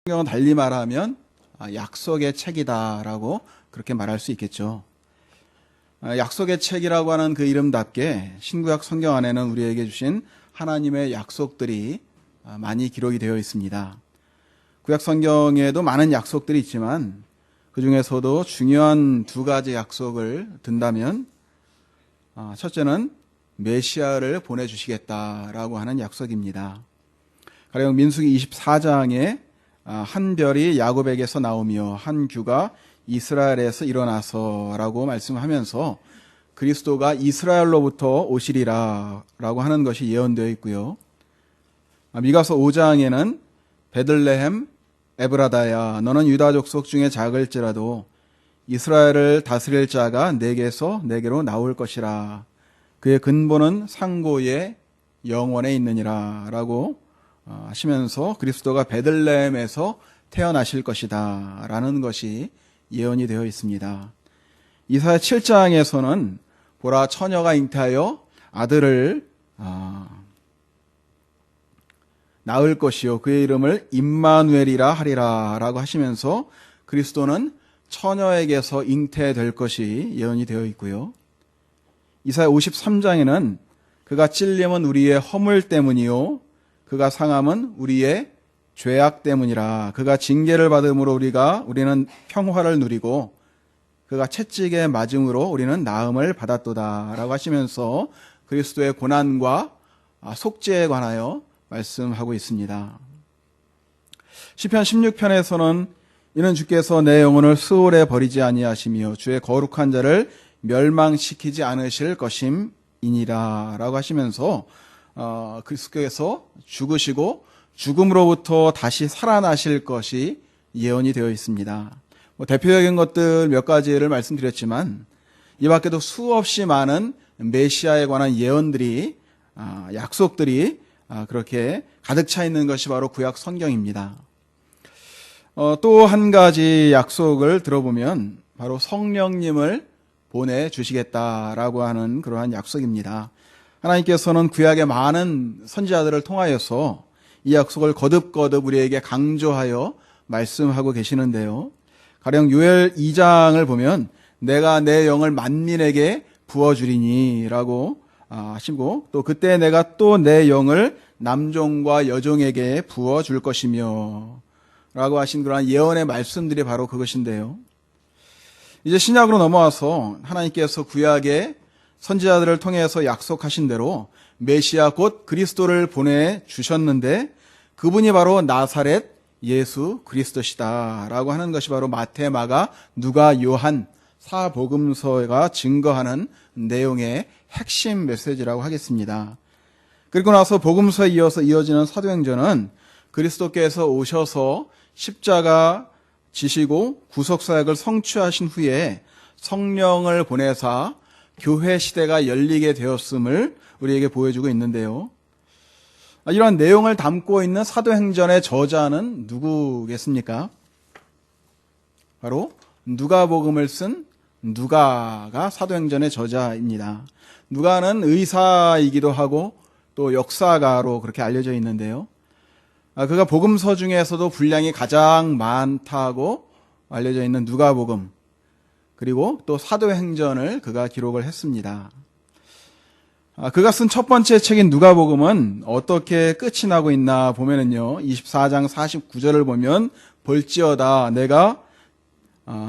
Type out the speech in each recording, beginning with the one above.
성경은 달리 말하면 약속의 책이다라고 그렇게 말할 수 있겠죠. 약속의 책이라고 하는 그 이름답게 신구약 성경 안에는 우리에게 주신 하나님의 약속들이 많이 기록이 되어 있습니다. 구약 성경에도 많은 약속들이 있지만 그 중에서도 중요한 두 가지 약속을 든다면 첫째는 메시아를 보내주시겠다라고 하는 약속입니다. 가령 민수기 24장에 한 별이 야곱에게서 나오며 한 규가 이스라엘에서 일어나서 라고 말씀하면서 그리스도가 이스라엘로부터 오시리라 라고 하는 것이 예언되어 있고요. 미가서 5장에는 베들레헴 에브라다야 너는 유다 족속 중에 작을지라도 이스라엘을 다스릴 자가 내게서 내게로 나올 것이라 그의 근본은 상고의 영원에 있느니라 라고 하시면서 그리스도가 베들레헴에서 태어나실 것이다 라는 것이 예언이 되어 있습니다. 이사야 7장에서는 보라 처녀가 잉태하여 아들을 낳을 것이요 그의 이름을 임마누엘이라 하리라 라고 하시면서 그리스도는 처녀에게서 잉태될 것이 예언이 되어 있고요. 이사야 53장에는 그가 찔림은 우리의 허물 때문이요 그가 상함은 우리의 죄악 때문이라 그가 징계를 받음으로 우리는 평화를 누리고 그가 채찍에 맞음으로 우리는 나음을 받았도다 라고 하시면서 그리스도의 고난과 속죄에 관하여 말씀하고 있습니다. 시편 16편에서는 이는 주께서 내 영혼을 수월에 버리지 아니하시며 주의 거룩한 자를 멸망시키지 않으실 것임이니라 라고 하시면서 그리스도께서 죽으시고 죽음으로부터 다시 살아나실 것이 예언이 되어 있습니다. 대표적인 것들 몇 가지를 말씀드렸지만 이 밖에도 수없이 많은 메시아에 관한 예언들이 약속들이 그렇게 가득 차 있는 것이 바로 구약 성경입니다. 또 한 가지 약속을 들어보면 바로 성령님을 보내주시겠다라고 하는 그러한 약속입니다. 하나님께서는 구약의 많은 선지자들을 통하여서 이 약속을 거듭거듭 우리에게 강조하여 말씀하고 계시는데요. 가령 요엘 2장을 보면 내가 내 영을 만민에게 부어주리니 라고 하시고 또 그때 내가 또 내 영을 남종과 여종에게 부어줄 것이며 라고 하신 그러한 예언의 말씀들이 바로 그것인데요. 이제 신약으로 넘어와서 하나님께서 구약의 선지자들을 통해서 약속하신 대로 메시아 곧 그리스도를 보내주셨는데 그분이 바로 나사렛 예수 그리스도시다 라고 하는 것이 바로 마태, 마가, 누가, 요한 사복음서가 증거하는 내용의 핵심 메시지라고 하겠습니다. 그리고 나서 복음서에 이어서 이어지는 사도행전은 그리스도께서 오셔서 십자가 지시고 구속사역을 성취하신 후에 성령을 보내사 교회 시대가 열리게 되었음을 우리에게 보여주고 있는데요. 이러한 내용을 담고 있는 사도행전의 저자는 누구겠습니까? 바로 누가복음을 쓴 누가가 사도행전의 저자입니다. 누가는 의사이기도 하고 또 역사가로 그렇게 알려져 있는데요. 그가 복음서 중에서도 분량이 가장 많다고 알려져 있는 누가복음 그리고 또 사도행전을 그가 기록을 했습니다. 그가 쓴 첫 번째 책인 누가복음은 어떻게 끝이 나고 있나 보면은요. 24장 49절을 보면 볼지어다 내가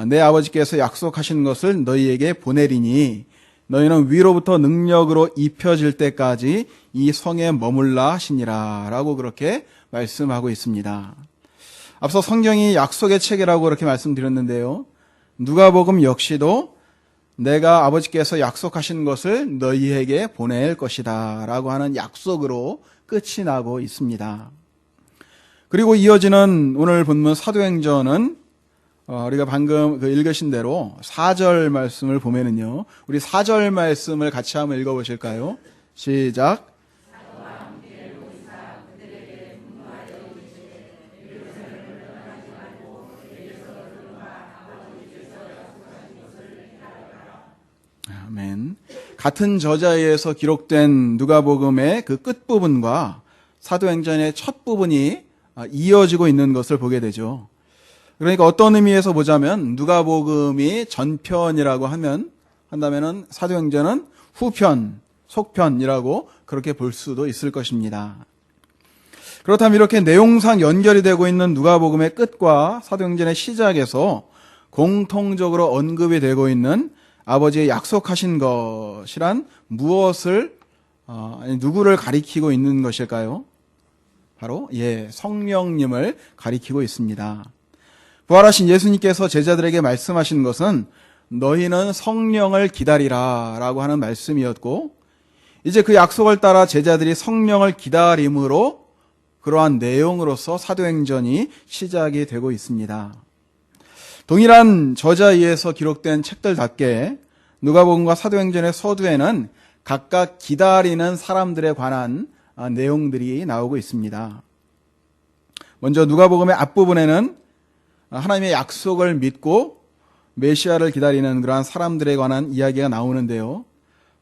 내 아버지께서 약속하신 것을 너희에게 보내리니 너희는 위로부터 능력으로 입혀질 때까지 이 성에 머물라 하시니라 라고 그렇게 말씀하고 있습니다. 앞서 성경이 약속의 책이라고 그렇게 말씀드렸는데요. 누가복음 역시도 내가 아버지께서 약속하신 것을 너희에게 보낼 것이다 라고 하는 약속으로 끝이 나고 있습니다. 그리고 이어지는 오늘 본문 사도행전은 우리가 방금 읽으신 대로 4절 말씀을 보면은요. 우리 4절 말씀을 같이 한번 읽어보실까요? 시작. 아멘. 같은 저자에 의해서 기록된 누가복음의 그 끝부분과 사도행전의 첫 부분이 이어지고 있는 것을 보게 되죠. 그러니까 어떤 의미에서 보자면 누가복음이 전편이라고 한다면은 사도행전은 후편, 속편이라고 그렇게 볼 수도 있을 것입니다. 그렇다면 이렇게 내용상 연결이 되고 있는 누가복음의 끝과 사도행전의 시작에서 공통적으로 언급이 되고 있는 아버지의 약속하신 것이란 무엇을 누구를 가리키고 있는 것일까요? 바로 성령님을 가리키고 있습니다. 부활하신 예수님께서 제자들에게 말씀하신 것은 너희는 성령을 기다리라 라고 하는 말씀이었고, 이제 그 약속을 따라 제자들이 성령을 기다림으로 그러한 내용으로서 사도행전이 시작이 되고 있습니다. 동일한 저자에 의해서 기록된 책들답게 누가복음과 사도행전의 서두에는 각각 기다리는 사람들에 관한 내용들이 나오고 있습니다. 먼저 누가복음의 앞부분에는 하나님의 약속을 믿고 메시아를 기다리는 그러한 사람들에 관한 이야기가 나오는데요.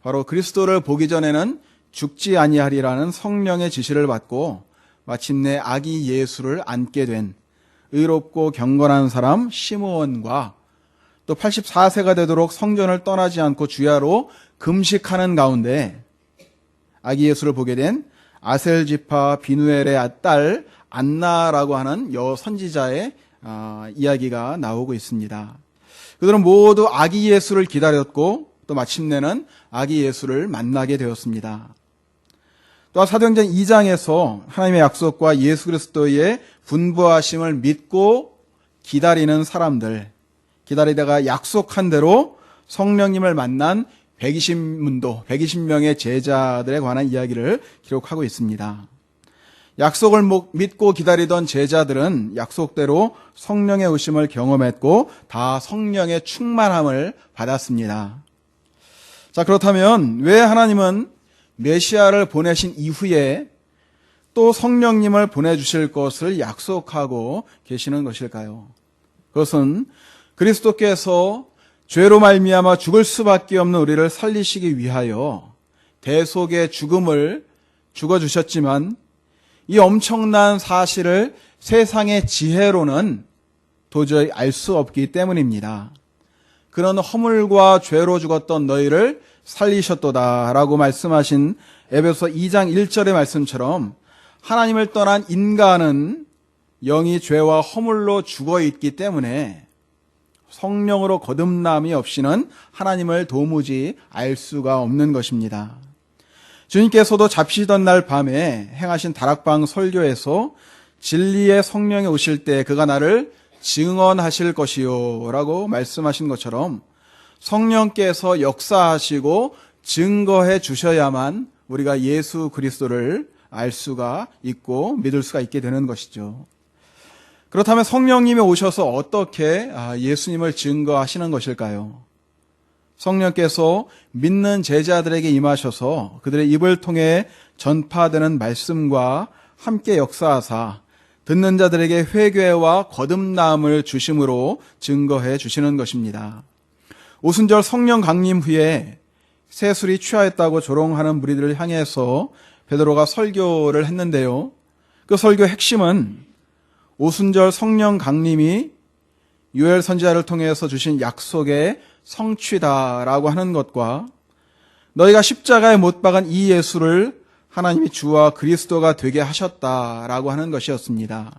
바로 그리스도를 보기 전에는 죽지 아니하리라는 성령의 지시를 받고 마침내 아기 예수를 안게 된 의롭고 경건한 사람 시므온과 또 84세가 되도록 성전을 떠나지 않고 주야로 금식하는 가운데 아기 예수를 보게 된 아셀지파 비누엘의 딸 안나라고 하는 여선지자의 이야기가 나오고 있습니다. 그들은 모두 아기 예수를 기다렸고 또 마침내는 아기 예수를 만나게 되었습니다. 또한 사도행전 2장에서 하나님의 약속과 예수 그리스도의 분부하심을 믿고 기다리는 사람들, 기다리다가 약속한 대로 성령님을 만난 120명의 제자들에 관한 이야기를 기록하고 있습니다. 약속을 믿고 기다리던 제자들은 약속대로 성령의 오심을 경험했고 다 성령의 충만함을 받았습니다. 자, 그렇다면 왜 하나님은 메시아를 보내신 이후에 또 성령님을 보내주실 것을 약속하고 계시는 것일까요? 그것은 그리스도께서 죄로 말미암아 죽을 수밖에 없는 우리를 살리시기 위하여 대속의 죽음을 죽어주셨지만 이 엄청난 사실을 세상의 지혜로는 도저히 알 수 없기 때문입니다. 그런 허물과 죄로 죽었던 너희를 살리셨도다라고 말씀하신 에베소 2장 1절의 말씀처럼 하나님을 떠난 인간은 영이 죄와 허물로 죽어있기 때문에 성령으로 거듭남이 없이는 하나님을 도무지 알 수가 없는 것입니다. 주님께서도 잡히시던 날 밤에 행하신 다락방 설교에서 진리의 성령이 오실 때 그가 나를 증언하실 것이요 라고 말씀하신 것처럼 성령께서 역사하시고 증거해 주셔야만 우리가 예수 그리스도를 알 수가 있고 믿을 수가 있게 되는 것이죠. 그렇다면 성령님이 오셔서 어떻게 예수님을 증거하시는 것일까요? 성령께서 믿는 제자들에게 임하셔서 그들의 입을 통해 전파되는 말씀과 함께 역사하사 듣는 자들에게 회개와 거듭남을 주심으로 증거해 주시는 것입니다. 오순절 성령 강림 후에 새술이 취하였다고 조롱하는 무리들을 향해서 베드로가 설교를 했는데요. 그 설교의 핵심은 오순절 성령 강림이 요엘 선지자를 통해서 주신 약속의 성취다라고 하는 것과 너희가 십자가에 못 박은 이 예수를 하나님이 주와 그리스도가 되게 하셨다라고 하는 것이었습니다.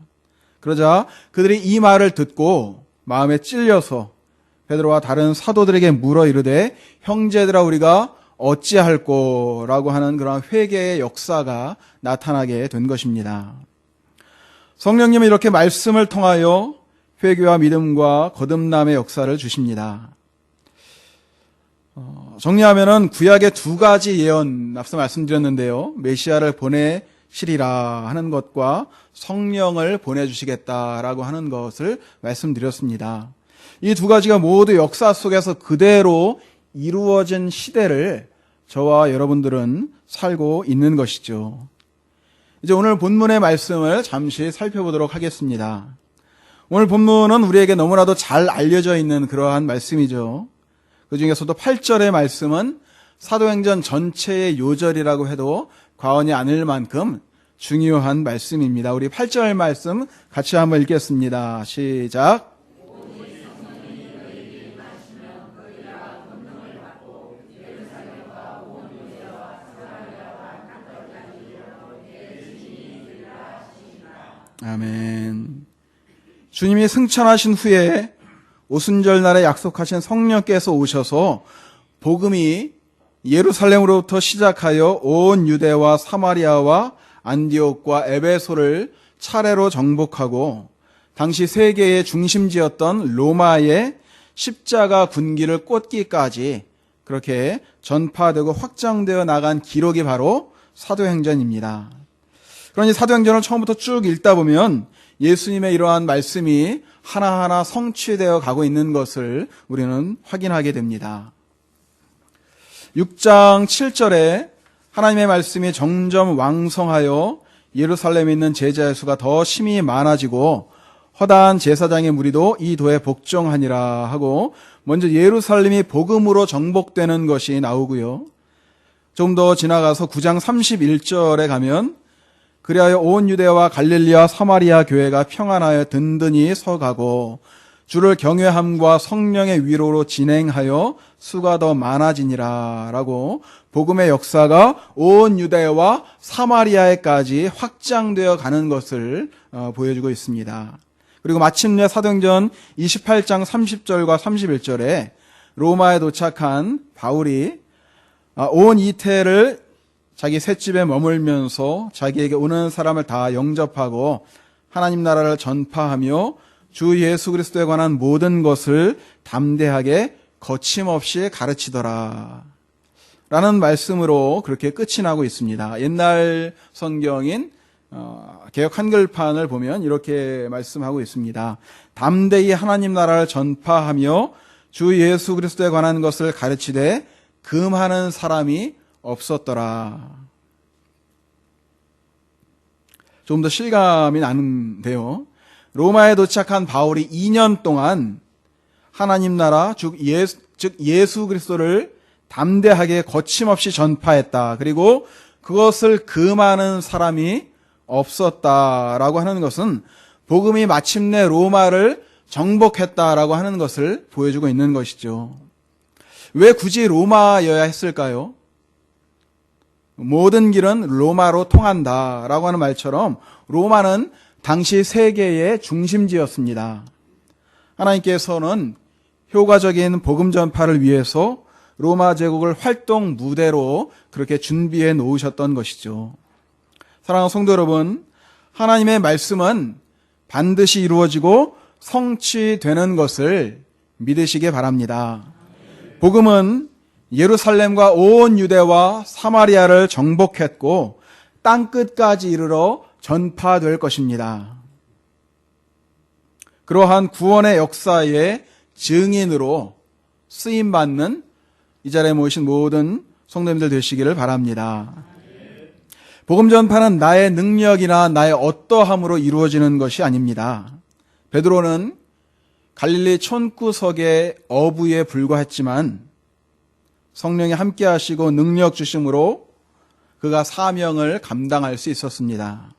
그러자 그들이 이 말을 듣고 마음에 찔려서 베드로와 다른 사도들에게 물어 이르되 형제들아 우리가 어찌할꼬라고 하는 그런 회개의 역사가 나타나게 된 것입니다. 성령님은 이렇게 말씀을 통하여 회개와 믿음과 거듭남의 역사를 주십니다. 정리하면은 구약의 두 가지 예언 앞서 말씀드렸는데요. 메시아를 보내시리라 하는 것과 성령을 보내주시겠다라고 하는 것을 말씀드렸습니다. 이 두 가지가 모두 역사 속에서 그대로 이루어진 시대를 저와 여러분들은 살고 있는 것이죠. 이제 오늘 본문의 말씀을 잠시 살펴보도록 하겠습니다. 오늘 본문은 우리에게 너무나도 잘 알려져 있는 그러한 말씀이죠. 그 중에서도 8절의 말씀은 사도행전 전체의 요절이라고 해도 과언이 아닐 만큼 중요한 말씀입니다. 우리 8절 말씀 같이 한번 읽겠습니다. 시작. 아멘. 주님이 승천하신 후에 오순절 날에 약속하신 성령께서 오셔서 복음이 예루살렘으로부터 시작하여 온 유대와 사마리아와 안디옥과 에베소를 차례로 정복하고 당시 세계의 중심지였던 로마의 십자가 군기를 꽂기까지 그렇게 전파되고 확장되어 나간 기록이 바로 사도행전입니다. 그러니 사도행전을 처음부터 쭉 읽다 보면 예수님의 이러한 말씀이 하나하나 성취되어 가고 있는 것을 우리는 확인하게 됩니다. 6장 7절에 하나님의 말씀이 점점 왕성하여 예루살렘에 있는 제자의 수가 더 심히 많아지고 허다한 제사장의 무리도 이 도에 복종하니라 하고 먼저 예루살렘이 복음으로 정복되는 것이 나오고요. 좀 더 지나가서 9장 31절에 가면 그리하여 온 유대와 갈릴리와 사마리아 교회가 평안하여 든든히 서가고 주를 경외함과 성령의 위로로 진행하여 수가 더 많아지니라 라고 복음의 역사가 온 유대와 사마리아에까지 확장되어 가는 것을 보여주고 있습니다. 그리고 마침내 사도행전 28장 30절과 31절에 로마에 도착한 바울이 온 이태를 자기 셋집에 머물면서 자기에게 오는 사람을 다 영접하고 하나님 나라를 전파하며 주 예수 그리스도에 관한 모든 것을 담대하게 거침없이 가르치더라 라는 말씀으로 그렇게 끝이 나고 있습니다. 옛날 성경인 개역 한글판을 보면 이렇게 말씀하고 있습니다. 담대히 하나님 나라를 전파하며 주 예수 그리스도에 관한 것을 가르치되 금하는 사람이 없었더라. 좀 더 실감이 나는데요. 로마에 도착한 바울이 2년 동안 하나님 나라 즉 예수 그리스도를 담대하게 거침없이 전파했다. 그리고 그것을 금하는 사람이 없었다라고 하는 것은 복음이 마침내 로마를 정복했다라고 하는 것을 보여주고 있는 것이죠. 왜 굳이 로마여야 했을까요? 모든 길은 로마로 통한다라고 하는 말처럼 로마는 당시 세계의 중심지였습니다. 하나님께서는 효과적인 복음 전파를 위해서 로마 제국을 활동 무대로 그렇게 준비해 놓으셨던 것이죠. 사랑하는 성도 여러분, 하나님의 말씀은 반드시 이루어지고 성취되는 것을 믿으시기 바랍니다. 복음은 예루살렘과 온 유대와 사마리아를 정복했고 땅끝까지 이르러 전파될 것입니다. 그러한 구원의 역사의 증인으로 쓰임받는 이 자리에 모이신 모든 성도님들 되시기를 바랍니다. 복음 전파는 나의 능력이나 나의 어떠함으로 이루어지는 것이 아닙니다. 베드로는 갈릴리 촌구석의 어부에 불과했지만 성령이 함께 하시고 능력 주심으로 그가 사명을 감당할 수 있었습니다.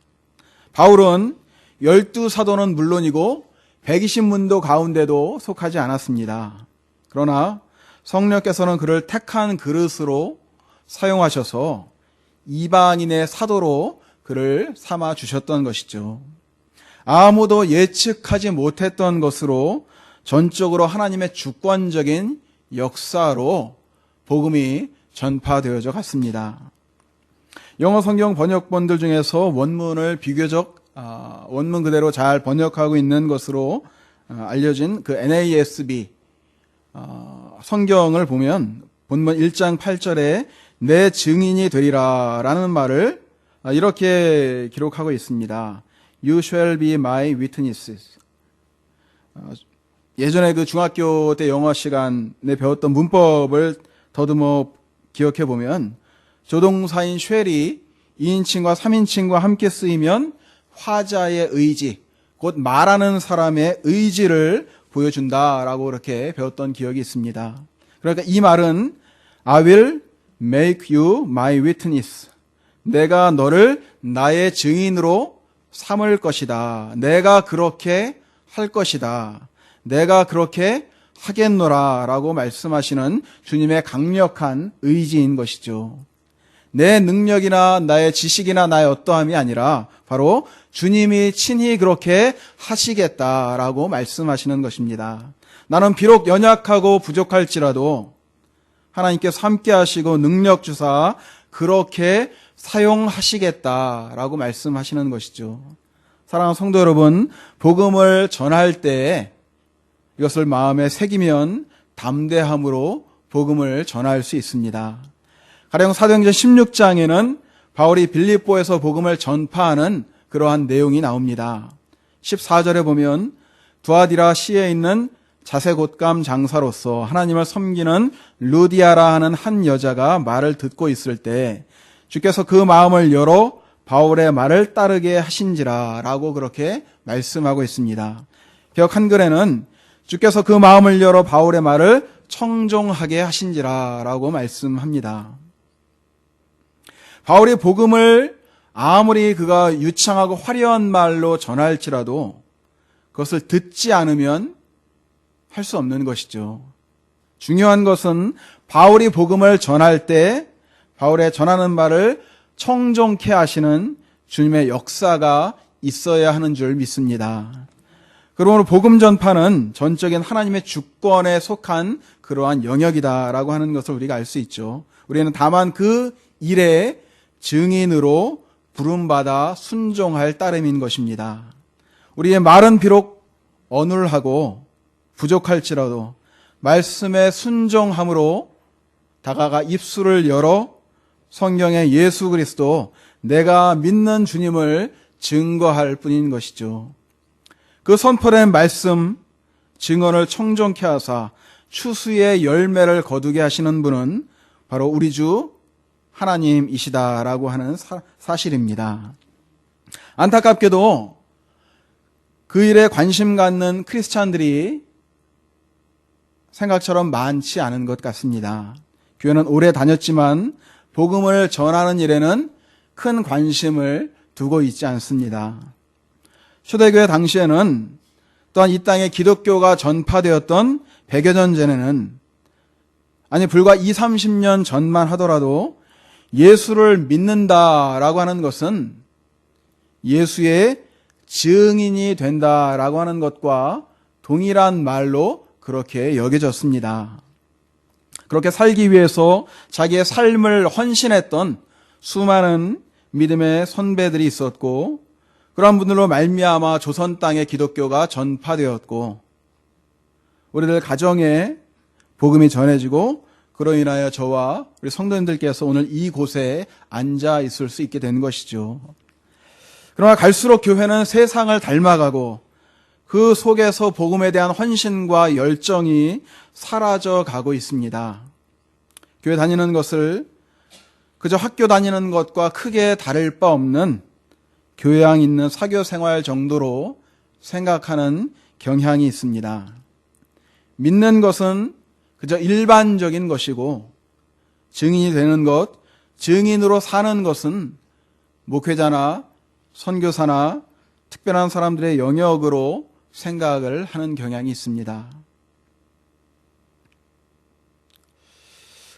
바울은 12사도는 물론이고 120문도 가운데도 속하지 않았습니다. 그러나 성령께서는 그를 택한 그릇으로 사용하셔서 이방인의 사도로 그를 삼아 주셨던 것이죠. 아무도 예측하지 못했던 것으로 전적으로 하나님의 주권적인 역사로 복음이 전파되어져 갔습니다. 영어 성경 번역본들 중에서 원문을 비교적 원문 그대로 잘 번역하고 있는 것으로 알려진 그 NASB 성경을 보면 본문 1장 8절에 내 증인이 되리라 라는 말을 이렇게 기록하고 있습니다. You shall be my witnesses. 예전에 그 중학교 때 영어 시간에 배웠던 문법을 더듬어 기억해 보면 조동사인 shall이 2인칭과 3인칭과 함께 쓰이면 화자의 의지, 곧 말하는 사람의 의지를 보여준다라고 그렇게 배웠던 기억이 있습니다. 그러니까 이 말은 I will make you my witness. 내가 너를 나의 증인으로 삼을 것이다. 내가 그렇게 할 것이다. 내가 그렇게 하겠노라 라고 말씀하시는 주님의 강력한 의지인 것이죠. 내 능력이나 나의 지식이나 나의 어떠함이 아니라 바로 주님이 친히 그렇게 하시겠다라고 말씀하시는 것입니다. 나는 비록 연약하고 부족할지라도 하나님께서 함께 하시고 능력 주사 그렇게 사용하시겠다라고 말씀하시는 것이죠. 사랑하는 성도 여러분, 복음을 전할 때 이것을 마음에 새기면 담대함으로 복음을 전할 수 있습니다. 가령 사도행전 16장에는 바울이 빌립보에서 복음을 전파하는 그러한 내용이 나옵니다. 14절에 보면 두아디라 시에 있는 자색옷감 장사로서 하나님을 섬기는 루디아라 하는 한 여자가 말을 듣고 있을 때 주께서 그 마음을 열어 바울의 말을 따르게 하신지라 라고 그렇게 말씀하고 있습니다. 개역 한글에는 주께서 그 마음을 열어 바울의 말을 청종하게 하신지라 라고 말씀합니다. 바울이 복음을 아무리 그가 유창하고 화려한 말로 전할지라도 그것을 듣지 않으면 할 수 없는 것이죠. 중요한 것은 바울이 복음을 전할 때 바울의 전하는 말을 청종케 하시는 주님의 역사가 있어야 하는 줄 믿습니다. 그러므로 복음 전파는 전적인 하나님의 주권에 속한 그러한 영역이다라고 하는 것을 우리가 알 수 있죠. 우리는 다만 그 일의 증인으로 부름받아 순종할 따름인 것입니다. 우리의 말은 비록 어눌하고 부족할지라도 말씀에 순종함으로 다가가 입술을 열어 성경의 예수 그리스도 내가 믿는 주님을 증거할 뿐인 것이죠. 그 선포된 말씀 증언을 청종케 하사 추수의 열매를 거두게 하시는 분은 바로 우리 주 하나님이시다라고 하는 사실입니다. 안타깝게도 그 일에 관심 갖는 크리스찬들이 생각처럼 많지 않은 것 같습니다. 교회는 오래 다녔지만 복음을 전하는 일에는 큰 관심을 두고 있지 않습니다. 초대교회 당시에는 또한 이 땅에 기독교가 전파되었던 100여 년 전에는 불과 20, 30년 전만 하더라도 예수를 믿는다라고 하는 것은 예수의 증인이 된다라고 하는 것과 동일한 말로 그렇게 여겨졌습니다. 그렇게 살기 위해서 자기의 삶을 헌신했던 수많은 믿음의 선배들이 있었고 그러한 분들로 말미암아 조선 땅에 기독교가 전파되었고 우리들 가정에 복음이 전해지고 그로 인하여 저와 우리 성도님들께서 오늘 이곳에 앉아 있을 수 있게 된 것이죠. 그러나 갈수록 교회는 세상을 닮아가고 그 속에서 복음에 대한 헌신과 열정이 사라져 가고 있습니다. 교회 다니는 것을 그저 학교 다니는 것과 크게 다를 바 없는 교양 있는 사교 생활 정도로 생각하는 경향이 있습니다. 믿는 것은 그저 일반적인 것이고 증인이 되는 것, 증인으로 사는 것은 목회자나 선교사나 특별한 사람들의 영역으로 생각을 하는 경향이 있습니다.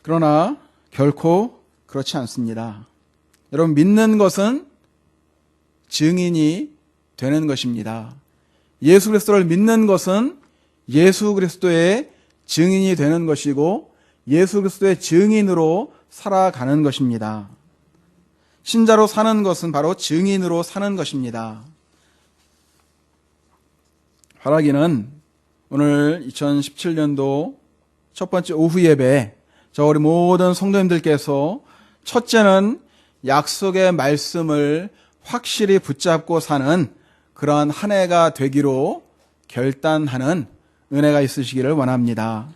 그러나 결코 그렇지 않습니다. 여러분, 믿는 것은 증인이 되는 것입니다. 예수 그리스도를 믿는 것은 예수 그리스도의 증인이 되는 것이고 예수 그리스도의 증인으로 살아가는 것입니다. 신자로 사는 것은 바로 증인으로 사는 것입니다. 바라기는 오늘 2017년도 첫 번째 오후 예배 저 우리 모든 성도님들께서 첫째는 약속의 말씀을 확실히 붙잡고 사는 그러한 한 해가 되기로 결단하는 은혜가 있으시기를 원합니다.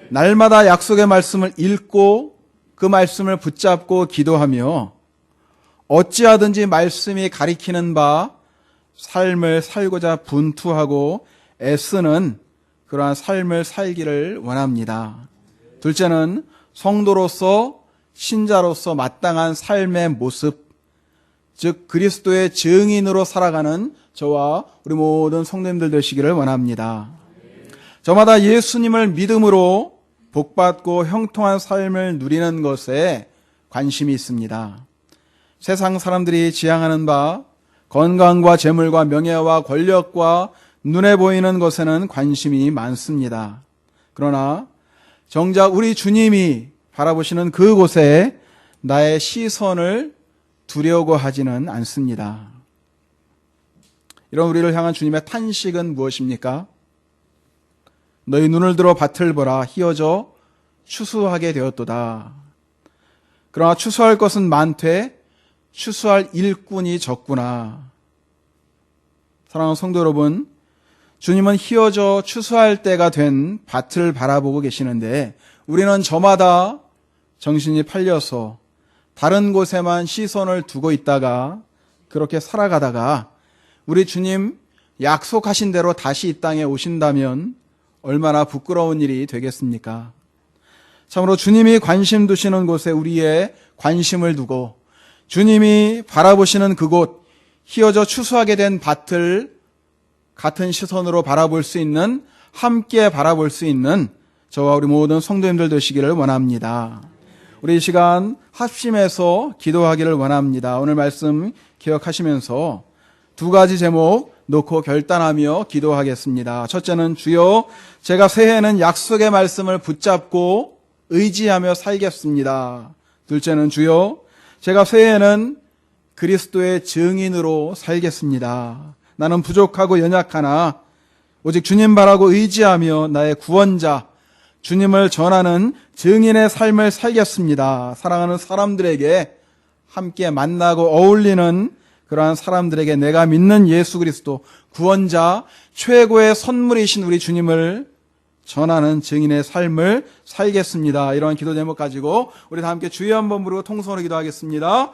날마다 약속의 말씀을 읽고 그 말씀을 붙잡고 기도하며 어찌하든지 말씀이 가리키는 바 삶을 살고자 분투하고 애쓰는 그러한 삶을 살기를 원합니다. 둘째는 성도로서 신자로서 마땅한 삶의 모습, 즉 그리스도의 증인으로 살아가는 저와 우리 모든 성도님들 되시기를 원합니다. 저마다 예수님을 믿음으로 복받고 형통한 삶을 누리는 것에 관심이 있습니다. 세상 사람들이 지향하는 바 건강과 재물과 명예와 권력과 눈에 보이는 것에는 관심이 많습니다. 그러나 정작 우리 주님이 바라보시는 그곳에 나의 시선을 두려고 하지는 않습니다. 이런 우리를 향한 주님의 탄식은 무엇입니까? 너희 눈을 들어 밭을 보라, 희어져 추수하게 되었도다. 그러나 추수할 것은 많되 추수할 일꾼이 적구나. 사랑하는 성도 여러분, 주님은 희어져 추수할 때가 된 밭을 바라보고 계시는데 우리는 저마다 정신이 팔려서 다른 곳에만 시선을 두고 있다가 그렇게 살아가다가 우리 주님 약속하신 대로 다시 이 땅에 오신다면 얼마나 부끄러운 일이 되겠습니까? 참으로 주님이 관심 두시는 곳에 우리의 관심을 두고 주님이 바라보시는 그곳, 희어져 추수하게 된 밭을 같은 시선으로 바라볼 수 있는, 함께 바라볼 수 있는 저와 우리 모든 성도님들 되시기를 원합니다. 우리 이 시간 합심해서 기도하기를 원합니다. 오늘 말씀 기억하시면서 두 가지 제목 놓고 결단하며 기도하겠습니다. 첫째는 주여 제가 새해에는 약속의 말씀을 붙잡고 의지하며 살겠습니다. 둘째는 주여 제가 새해에는 그리스도의 증인으로 살겠습니다. 나는 부족하고 연약하나 오직 주님 바라고 의지하며 나의 구원자 주님을 전하는 증인의 삶을 살겠습니다. 사랑하는 사람들에게 함께 만나고 어울리는 그러한 사람들에게 내가 믿는 예수 그리스도 구원자 최고의 선물이신 우리 주님을 전하는 증인의 삶을 살겠습니다. 이러한 기도 제목 가지고 우리 다 함께 주여 한번 부르고 통성으로 기도하겠습니다.